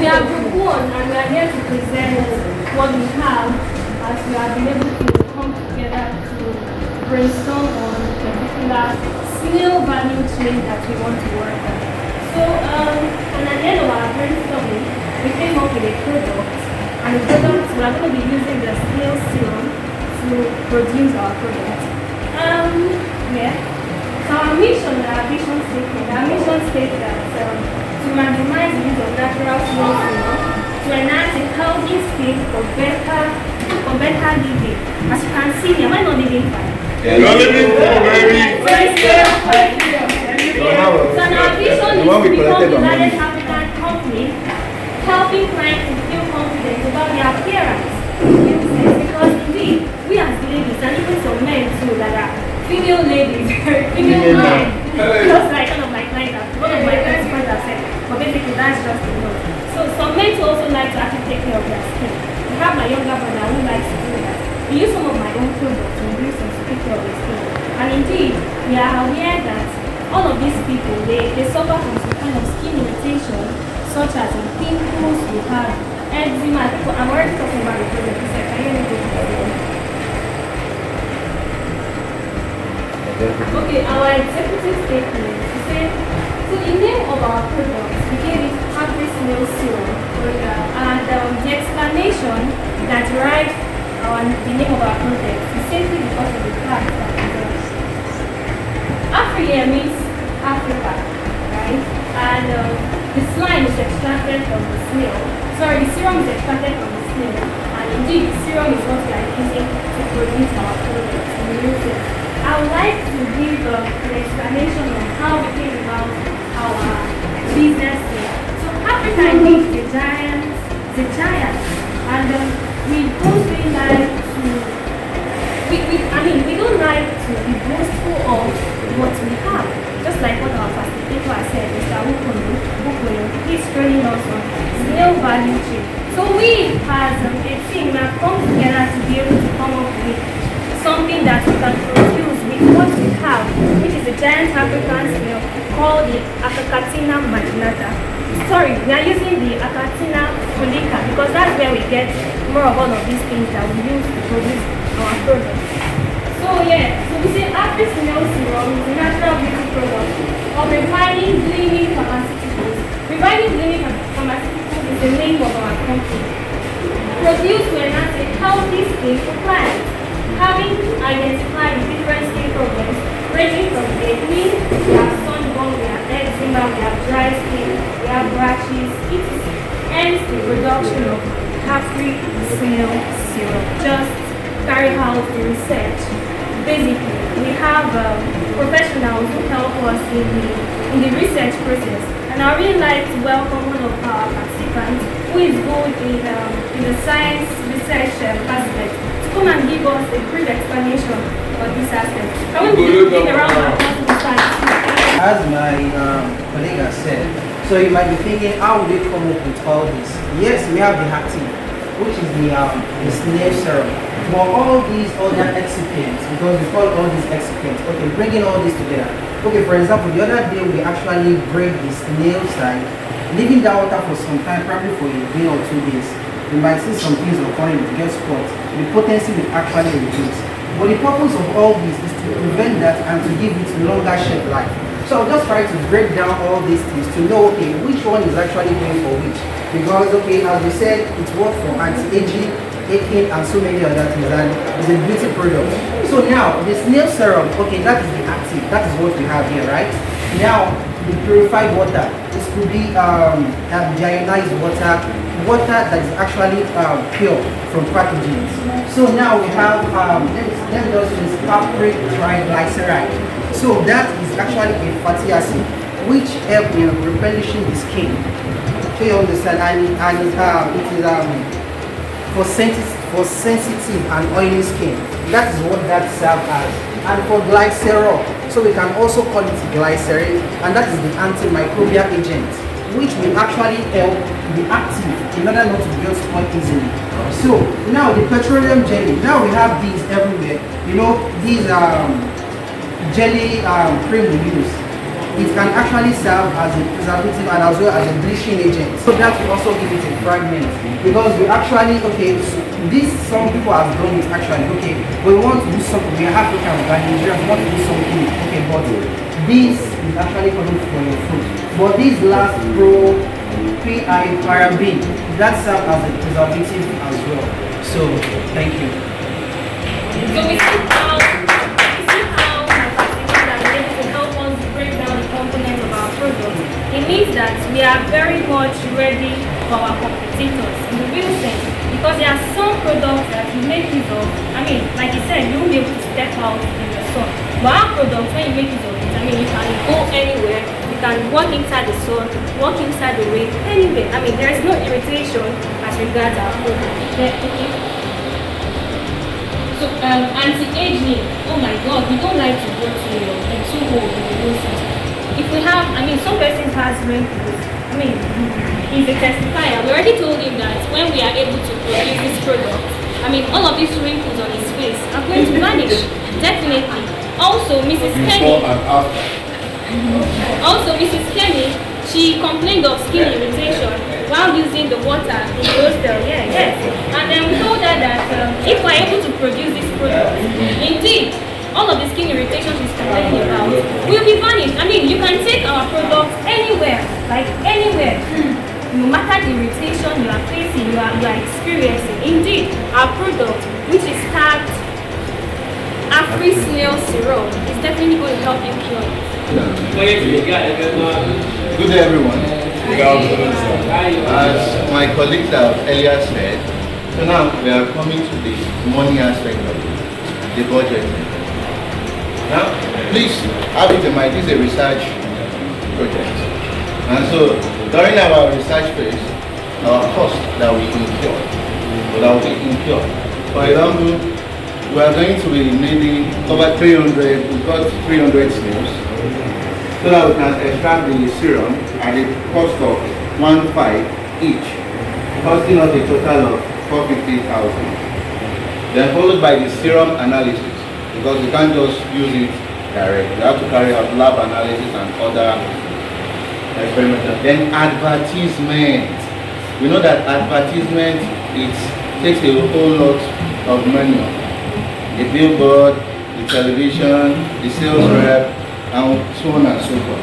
are group one and we are here to present what we have as we have been able to come together to brainstorm on the particular snail value chain that we want to work on. So, and at the end of our brainstorming, we came up with a product, and the product, we are going to be using the snail serum to produce our product. So our mission, our vision states that to maximize the use of natural snail serum to enhance a healthy state for better living. As you can see, am I not living fine? Yeah, you're living fine, baby. So our vision is to become the largest African company, helping clients to feel confident about their appearance. Because indeed, we as ladies, and even some men too, that are female ladies, female men, just like one of my clients, one of my friends have said, but basically that's just the note. So some men too also like to actually take care of their skin. I have my younger brother who likes to do that. He uses some of my own products and use them to take care of his skin. And indeed, we are aware that all of these people, they suffer from some kind of skin irritation, such as pimples, you have eczema. I'm already talking about the product. Can you go to the video? Okay, our executive statement, we said, so the name of our product, we gave it Agriculture Snail Value, and the explanation that derived the name of our product is simply because of the fact that Africa means Africa, right? And the slime is extracted from the snail. Sorry, the serum is extracted from the snail. And indeed, the serum is what we are using to produce our products. I would like to give an explanation on how we came about our business here. So Africa needs the giants, and we don't really like to, we don't like to be boastful of what we have. Just like what our facilitator said, Mr. Wukoyo, he's training us on Snail Value Chain. So we as a team have come together to be able to come up with something that we can produce with what we have, which is a giant African snail called the Acacatina marginata. Sorry, we are using the Acacatina fulica because that's where we get more of all of these things that we use to produce our products. So we say Agriculture Snail Serum is a natural beauty product of refining gleaming pharmaceuticals. Refining gleaming pharmaceuticals is the name of our company. Produced to enhance a healthy skin for clients. Having identified the different skin problems ranging from acne, we have sunburn, we have eczema, we have dry skin, we have rashes, etc. Hence the production of Agriculture Snail Serum. Just carry out the research. Basically, we have professionals who help us in the research process. And I really like to welcome one of our participants who is good in the science research aspect to come and give us a brief explanation of this aspect. Can we give a round of applause to the science? As my colleague has said, so you might be thinking, how would they come up with all this? Yes, we have the active, which is the snail serum. But all these other excipients, because we call all these excipients, okay, bringing all this together. Okay, for example, the other day we actually break the snail side, leaving that water for some time, probably for a day or 2 days. You might see some things occurring, it gets hot. The potency will actually reduce. But the purpose of all this is to prevent that and to give it longer shelf life. So I'll just try to break down all these things to know, okay, which one is actually going for which. Because, okay, as we said, it works for anti-aging, aching, and so many other things, and it's a beauty product. So now, the snail serum, okay, that is the active, that is what we have here, right? Now, the purified water, this could be deionized water that is actually pure from pathogens. So now we have, let me just use papric triglyceride. So that is actually a fatty acid, which helps in replenishing the skin. So you understand, and it is for sensitive and oily skin. That is what that serves as. And for glycerol, so we can also call it glycerin, and that is the antimicrobial agent, which will actually help be active in order not to get spoiled easily. So now the petroleum jelly. Now we have these everywhere. You know, these jelly cream we use. it can actually serve as a preservative and as well as a bleaching agent. So that will also give it a fragment. Because we actually, okay, so this some people have done it actually, okay, but we want to do something, we are African, we are Nigerians, we want to do something, okay, but this is actually coming for your food. But this last pro PI paraben, that serves as a preservative as well. So thank you. So we see how my participants are able to help us break down the components of our product. It means that we are very much ready for our competitors in the real sense, because there are some products that you make use of. I mean, like you said, you won't be able to step out in the sun. But our products, when you make use of it, I mean, you can go anywhere. You can walk inside the sun, walk inside the rain, anywhere. I mean, there is no irritation as regards our product. Okay. So anti-aging, oh my god, we don't like to go to too old in the process. If we have, I mean, some persons has wrinkles. I mean, he's a testifier. We already told him that when we are able to produce this product, I mean, all of these wrinkles on his face are going to vanish. Definitely. Also, Mrs. Kenny. Also, Mrs. Kenny, she complained of skin irritation while using the water in the hostel. Yeah, yes. And then we told her that if we're able to produce this product, indeed, all of the skin irritation she's complaining about will be vanished. I mean, you can take our product anywhere, like anywhere. No matter the irritation you are facing, you are experiencing. Indeed, our product, which is tagged Afri Snail Syrup, is definitely going to help you cure it. Good day, everyone. As my colleagues have earlier said, so now we are coming to the money aspect of it, the budget. Now, please have it in mind, this is a research project. And so, during our research phase, our cost that we incur, for example, we are going to be needing over 300, we've got 300 snails, so that we can extract the serum at a cost of 1.5 each, costing us a total of 450,000. Then followed by the serum analysis, because we can't just use it direct. We have to carry out lab analysis and other experimental. Then advertisement. We know that advertisement, it takes a whole lot of money. The billboard, the television, the sales rep, and so on and so forth.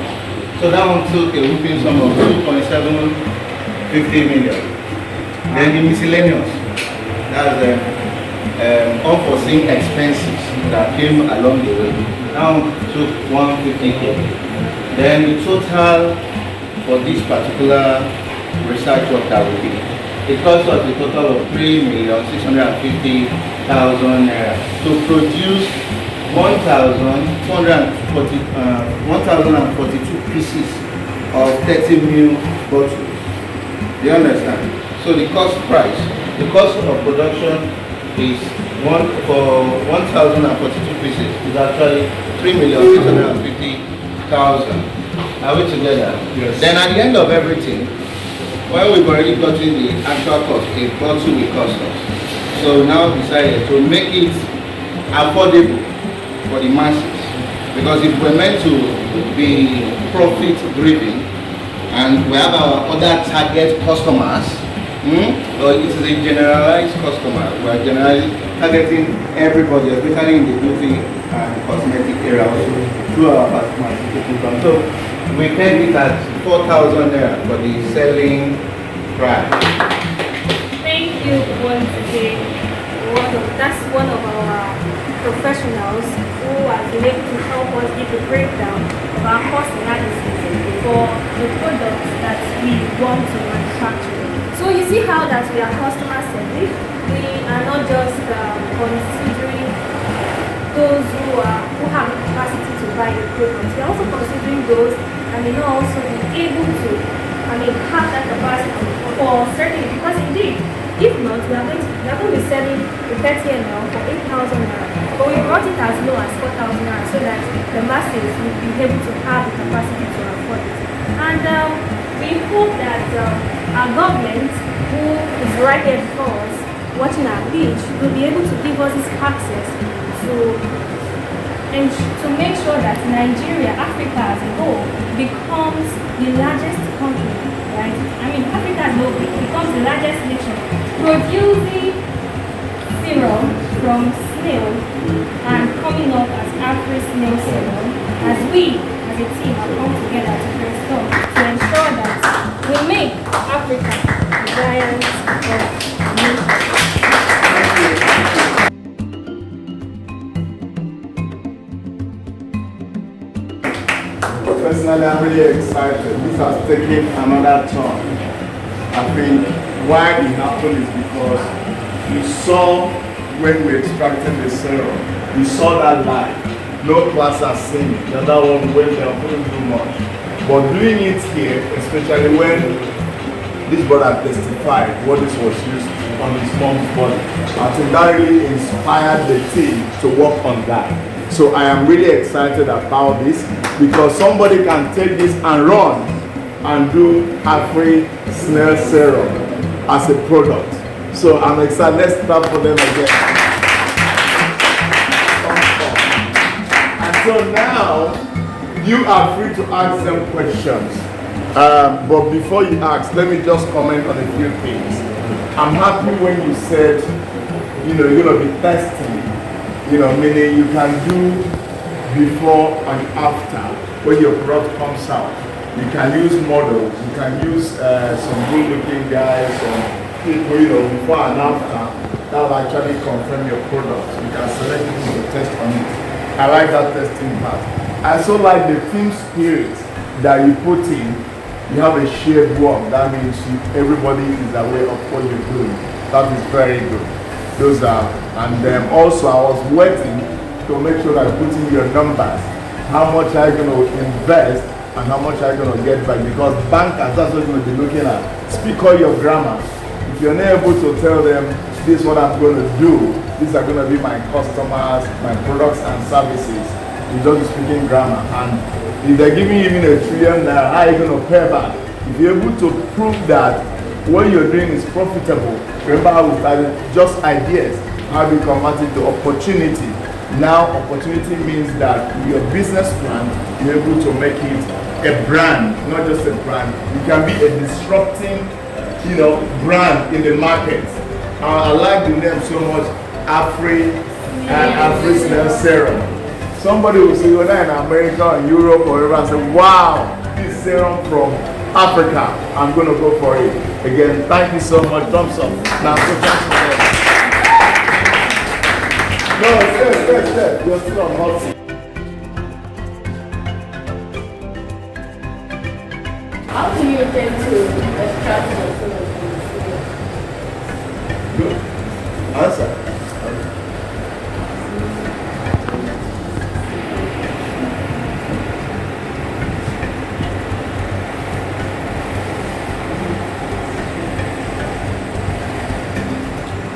So that one took a whooping sum of 2.750 million. Then the miscellaneous, that's unforeseen expenses that came along the way. Now took 150K. Then the total for this particular research work that we did, it cost us a total of 3,650,000 naira to produce 1,042 pieces of 30 ml bottles. Do you understand? So the cost price, the cost of production is for 1,042 pieces is actually 3,650,000. Are we together? Yes. Then at the end of everything, when we've already gotten the actual cost, a bottle will cost us. So we now decided to make it affordable for the masses, because if we're meant to be profit driven and we have our other target customers, or it is a generalized customer, we are generally targeting everybody, especially in the beauty and cosmetic area also through our partnership. So we paid it at 4,000 naira for the selling price. Thank you once again. That's one of our professionals who has been able to help us give a breakdown of our cost analysis for the products that we want to manufacture. So you see how that we are customer centric. We are not just considering those who have the capacity to buy the products. We are also considering those and may not also be able to, have that capacity for certain, because indeed, if not, we are going to be selling the 30 ml for 8,000 naira. But we brought it as low as 4,000 naira so that the masses will be able to have the capacity to afford it. And we hope that our government, who is right here before us, watching our page, will be able to give us this access to make sure that Nigeria, Africa as a whole, becomes the largest country, right? I mean, Africa becomes the largest nation producing serum from snail and coming up as Afri Snail Serum, as we, as a team, have come together to brainstorm to ensure that we make Africa the giant of nations. Personally, I'm really excited. This has taken another turn. I think why it happened is because you saw when we extracted the serum, you saw that light. No class has seen it. The other one went there, couldn't do much. But doing it here, especially when this brother testified what this was used on his mom's body, I think that really inspired the team to work on that. So I am really excited about this because somebody can take this and run and do Afri Snail Serum as a product. So I'm excited. Let's clap for them again. And so now you are free to ask them questions. But before you ask, let me just comment on a few things. I'm happy when you said, you're going to be testing. Meaning you can do before and after when your product comes out. You can use models, you can use some good looking guys, some people, before and after. That will actually confirm your product. You can select people to test on it. I like that testing part. I also like the team spirit that you put in. You have a shared work. That means everybody is aware of what you're doing. That is very good. Those are, and then also I was waiting to make sure that I put in your numbers. How much are you going to invest and how much are you going to get back? Because bankers, that's what you're going to be looking at. Speak all your grammar. If you're not able to tell them, this is what I'm going to do, these are going to be my customers, my products and services, you're just speaking grammar. And if they're giving you even $1 trillion, how are you going to pay back? If you're able to prove that what you're doing is profitable, remember how we started, just ideas, how do you convert it to opportunity? Now opportunity means that your business plan, you're able to make it a brand, not just a brand. You can be a disrupting, brand in the market. I like the name so much, Afri Snail Serum. Somebody will say, whether in America or Europe or wherever, and say, wow, this serum from Africa, I'm going to go for it. Again, thank you so much. Thumbs up. Now, go thanks for them. No, yes. You're still on hot seat. How do you intend to extract the serum? Good. Answer.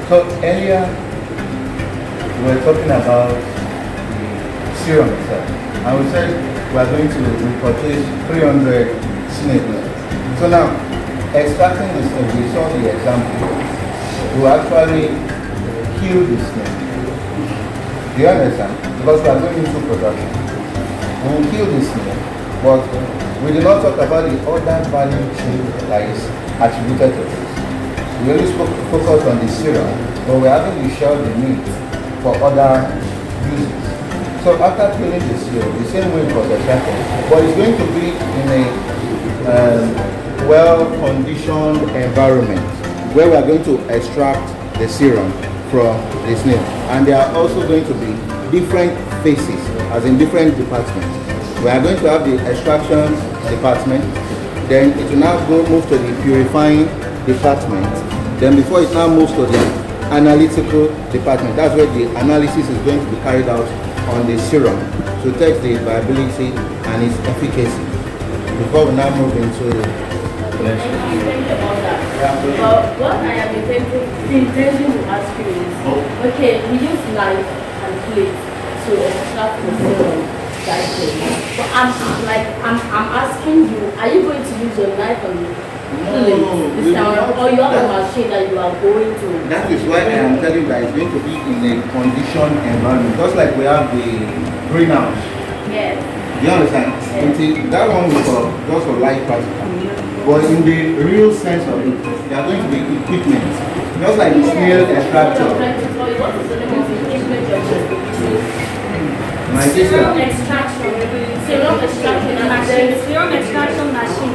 So earlier we were talking about the serum itself, and we said we are going to repurchase 300 snails. So now, extracting the snail, we saw the example. We actually kill the snail. Do you understand? Because we are going into production. We will kill the snail, but we did not talk about the other value chain that is attributed to this. We only focus on the serum, but we're having to share the meat for other uses. So after killing the serum, the same way it was extracted, but it's going to be in a well-conditioned environment where we are going to extract the serum from the snail. And there are also going to be different phases, as in different departments. We are going to have the extraction department, then it will now move to the purifying department. Then before it now moves to the analytical department, that's where the analysis is going to be carried out on the serum to test the viability and its efficacy before we now move into the About that. But what I am intending to ask you is, okay, we use knife and plate to extract the serum directly. But I'm asking you, are you going to use your knife and this time, or you have a machine that you are going to? That is why I am telling you that it's going to be in a conditioned environment, just like we have the greenhouse. Yes. You understand? That one was just for life practical. But in the real sense of it, they are going to be equipment. Just like the snail extractor. My sister. Serum extraction machine. Serum extraction machine.